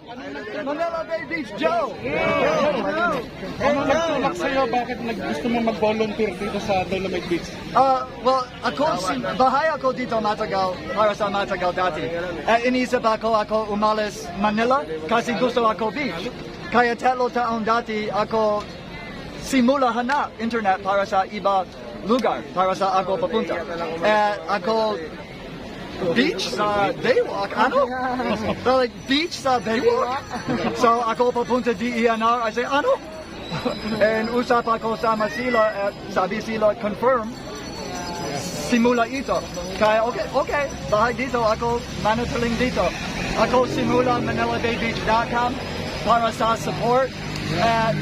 Manila Bay Beach Joe! Ano nagtulak sa'yo? Bakit gusto mo mag-volunteer dito sa Dolomite Beach? Well, bahay ako dito matagal, para sa matagal dati. Inisip ako umalis Manila kasi gusto ako beach. Kaya 3 taon dati ako simula hanap internet para sa iba lugar, para sa ako papunta. Ako beach sa Baywalk, ano? Like beach sa Baywalk? So ako papunta DENR, I say, ano? And usap ako sama sila at sabi sila confirm simula ito. Kaya okay, bahay dito, ako manatiling dito. Ako simula ManilaBayBeach.com para sa support. And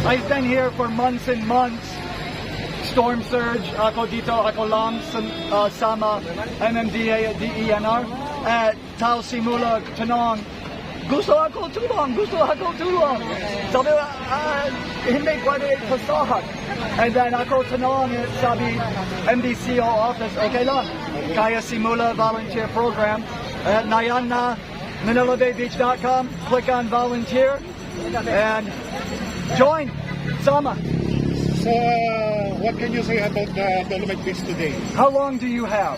I've been here for months and months. Storm surge, ako dito, ako lang sama MMDA at DENR. At tao simula tanong, gusto ako tulong. Sabi, hindi pwede pasahat. And then ako tanong, sabi, MBCO office, okay lang. Kaya simula volunteer program. At nayan na, ManilaBayBeach.com, click on volunteer, and join, sama. So, what can you say about the Dolomite Beach today? How long do you have?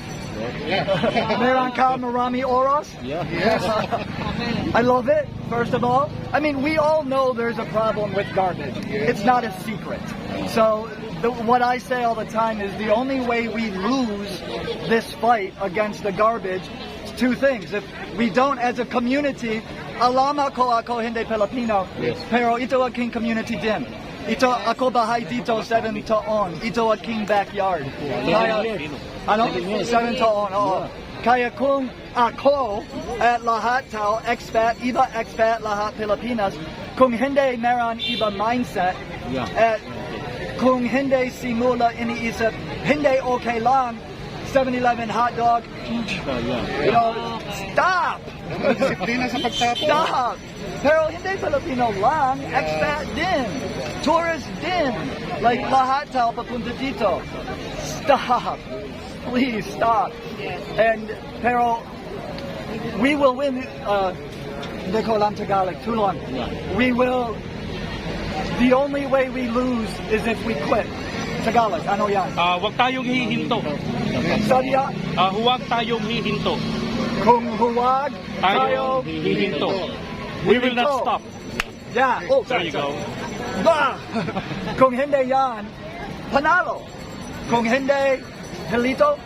Meron ka marami oras? Yeah. Yes. I love it, first of all. I mean, we all know there's a problem with garbage. It's not a secret. So, what I say all the time is the only way we lose this fight against the garbage is 2 things. If we don't, as a community, alam ako hindi Filipino, pero ito aking community din. Ito ako bahay dito 7 taon. Ito aking backyard. Kaya, 7 taon, oo. Kaya kung ako at lahat tao, expat, iba expat, lahat Pilipinas, kung hindi meron iba mindset, at kung hindi simula iniisip, hindi okay lang, 7-Eleven hot dog, stop! Disiplina sa pagtapon. Stop! Pero hindi Filipino lang, expat din, tourist din, like lahat tao papunta dito. Stop! Please stop! Pero we will win, hindi ko alam Tagalog, tulong. We will, the only way we lose is if we quit. Tagalog, ano yan? Huwag tayong hihinto. Sadya, Huwag tayong hihinto. kung huwag tayo hihinto. We will not stop. Yeah. Oh, There you go. Bah! Kung hindi yan, panalo. Kung hindi, halito.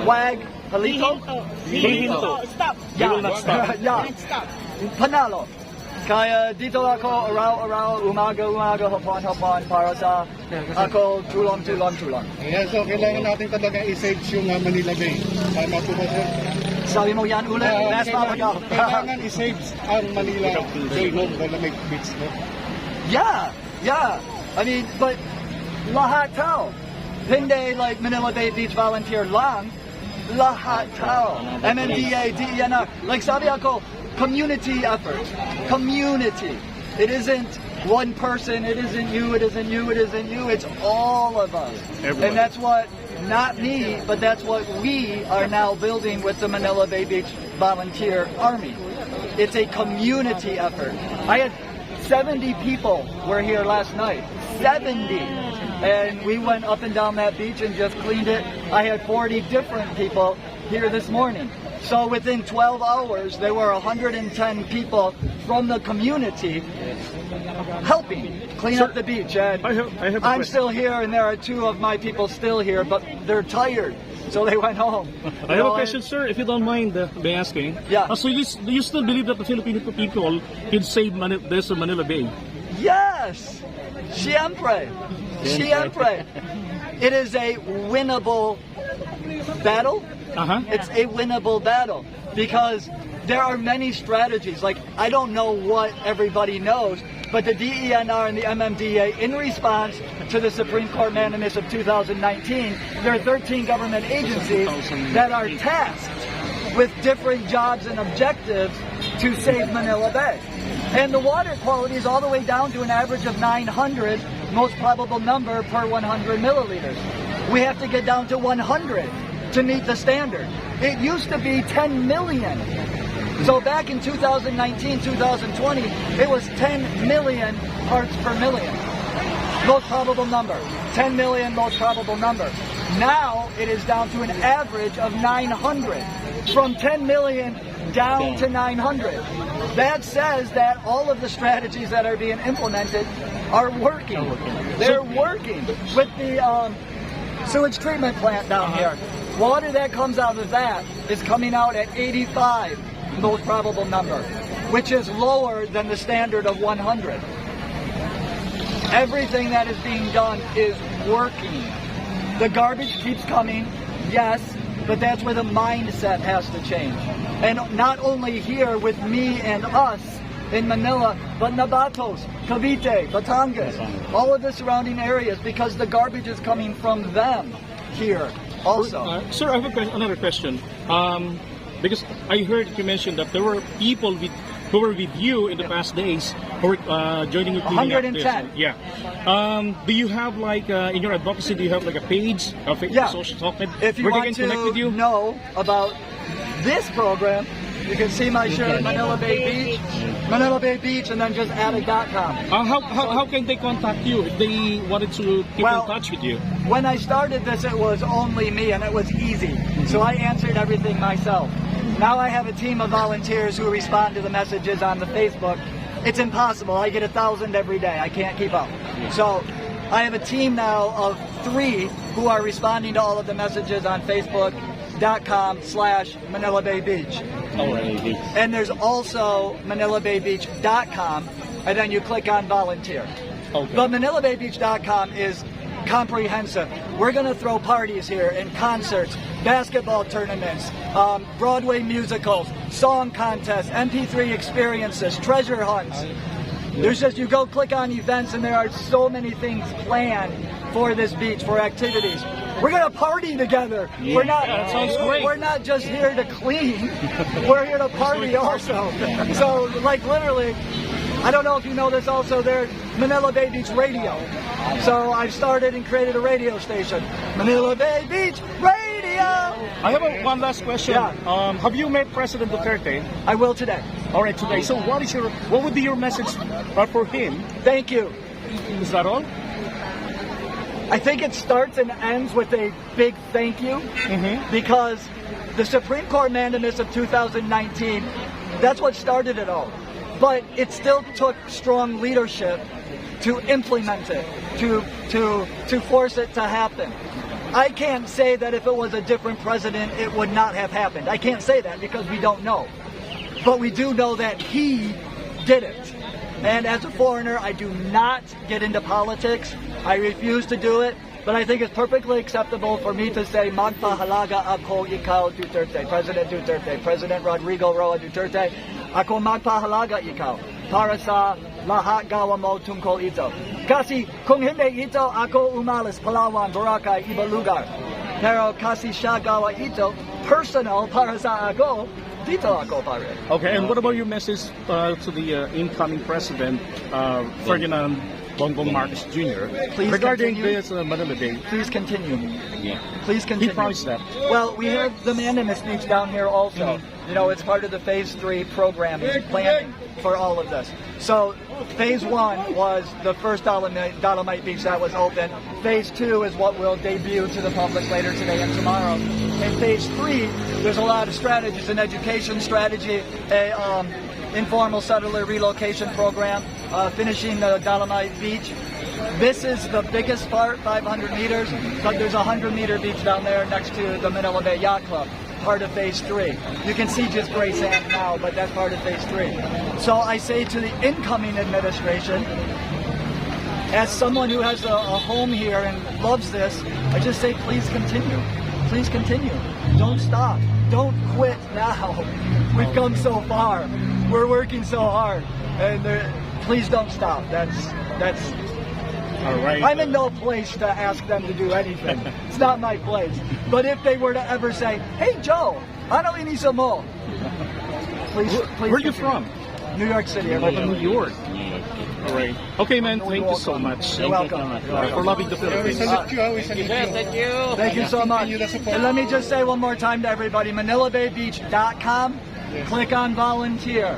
Wag, halito. Hihinto. Stop. We will not stop. Yeah. Stop. Panalo. Kaya dito ako araw-araw, umaga, hapon para sa ako tulong. Yeah, so kailangan natin talaga i-save yung Manila Bay. Tama po ba, sir? Sabi mo yan ulit, last mapagaw. Kailangan i-save ang Manila Bay, no? Dolomite Beach, no? Yeah. I mean, but lahat tao. Hindi like Manila Bay Beach volunteer lang. Lahat tao. MMDA, DENR. Like sabi ako, community effort. Community. It isn't one person, it isn't you, it's all of us. Everyone. And that's what, not me, but that's what we are now building with the Manila Bay Beach Volunteer Army. It's a community effort. I had 70 people were here last night. 70! And we went up and down that beach and just cleaned it. I had 40 different people here this morning. So within 12 hours, there were 110 people from the community helping clean up the beach. And I have a I'm question. still here, and there are 2 of my people still here, but they're tired, so they went home. I have a question, sir, if you don't mind me asking. Yeah. So do you still believe that the Filipino people can save this Manila Bay? Yes! Siempre! It is a winnable battle. It's a winnable battle because there are many strategies. Like, I don't know what everybody knows, but the DENR and the MMDA, in response to the Supreme Court mandamus of 2019, there are 13 government agencies that are tasked with different jobs and objectives to save Manila Bay. And the water quality is all the way down to an average of 900, most probable number per 100 milliliters. We have to get down to 100 to meet the standard. It used to be 10 million. So back in 2019, 2020, it was 10 million parts per million. Most probable number. 10 million most probable number. Now it is down to an average of 900. From 10 million down to 900. That says that all of the strategies that are being implemented are working. They're working. With the sewage treatment plant down here, water that comes out of that is coming out at 85 most probable number, which is lower than the standard of 100. Everything that is being done is working. The garbage keeps coming, yes, but that's where the mindset has to change. And not only here with me and us in Manila, but Nabatos, Cavite, Batangas, all of the surrounding areas, because the garbage is coming from them here also. Sir, I have another question. Because I heard you mention that there were people who were with you in the past days who were joining you. 110. Yeah. Do you have like in your advocacy? Do you have like a page, social talk? If you where want they can connect with you? know about this program, you can see my shirt, Manila Bay Beach, Manila Bay Beach, and then just add a .com. How can they contact you if they wanted to keep in touch with you? When I started this, it was only me, and it was easy. So I answered everything myself. Now I have a team of volunteers who respond to the messages on the Facebook. It's impossible. I get 1,000 every day. I can't keep up. So I have a team now of 3 who are responding to all of the messages on Facebook.com/Manila Bay Beach. And there's also ManilaBayBeach.com, and then you click on volunteer. But ManilaBayBeach.com is comprehensive. We're going to throw parties here and concerts, basketball tournaments, Broadway musicals, song contests, MP3 experiences, treasure hunts. There's just, you go click on events and there are so many things planned for this beach, for activities. We're going to party together. We're not, that sounds great. We're not just here to clean. We're here to party also. So like literally, I don't know if you know this also, there's Manila Bay Beach Radio. So I've started and created a radio station, Manila Bay Beach Radio. I have one last question. Have you met President Duterte? I will today. All right, today. So what would be your message for him? Thank you. Is that all? I think it starts and ends with a big thank you, because the Supreme Court mandamus of 2019, that's what started it all. But it still took strong leadership to implement it, to force it to happen. I can't say that if it was a different president, it would not have happened. I can't say that because we don't know. But we do know that he did it. And as a foreigner, I do not get into politics. I refuse to do it. But I think it's perfectly acceptable for me to say, magpahalaga ako ikaw Duterte, President Duterte, President Rodrigo Roa Duterte, ako magpahalaga ikaw para sa lahat gawa mo tungkol ito. Kasi kung hindi ito, ako umalis Palawan, Boracay, iba lugar. Pero kasi siya gawa ito, personal para sa ako, dito ako pa rin. Okay, and what about your message to the incoming president, Ferdinand Bongbong Marcos Jr. Please regarding continue. this Manila Day? Please continue. Yeah. Please continue. He promised that. Well, we have the mandamus speech down here also. You know, it's part of the Phase 3 program planning for all of this. So, Phase 1 was the first Dolomite Beach that was open. Phase 2 is what will debut to the public later today and tomorrow. In Phase 3, there's a lot of strategies, an education strategy, a informal settler relocation program, finishing the Dolomite Beach. This is the biggest part, 500 meters, but there's a 100-meter beach down there next to the Manila Bay Yacht Club, part of Phase 3. You can see just gray sand now, but that's part of Phase 3. So I say to the incoming administration, as someone who has a home here and loves this, I just say please continue. Please continue. Don't stop. Don't quit now. We've come so far. We're working so hard. And please don't stop. That's All right. I'm in no place to ask them to do anything. It's not my place. But if they were to ever say, "Hey Joe, ano inisa mo?" Please. Where are you from? New York City. From New York. All right. Okay, man. Thank you so much. You're welcome. For loving the Philippines. Thank you so much. And let me just say one more time to everybody, ManilaBayBeach.com, Yes. Click on volunteer.